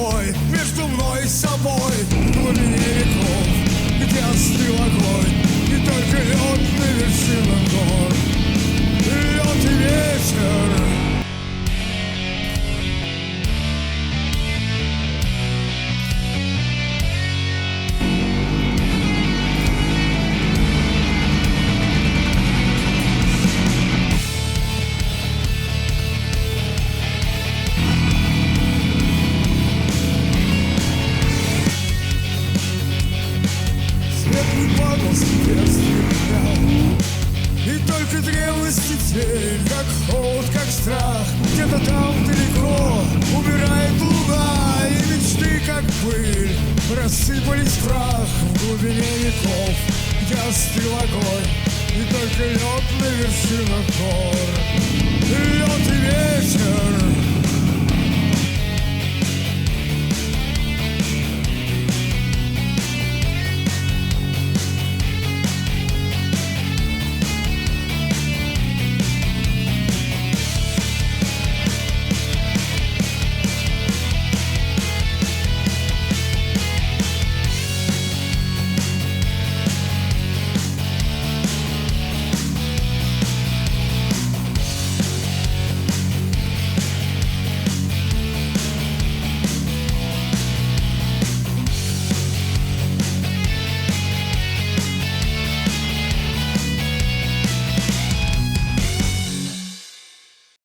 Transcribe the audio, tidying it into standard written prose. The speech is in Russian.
рукой между мной и собой. В глубине веков, где остыл огонь, и только лед на вершинах гор. Лед и ветер. И только древности тень, как холод, как страх, где-то там далеко умирает луна, и мечты, как пыль, рассыпались в прах в глубине веков, где остыл огонь, и только лед на вершинах гор.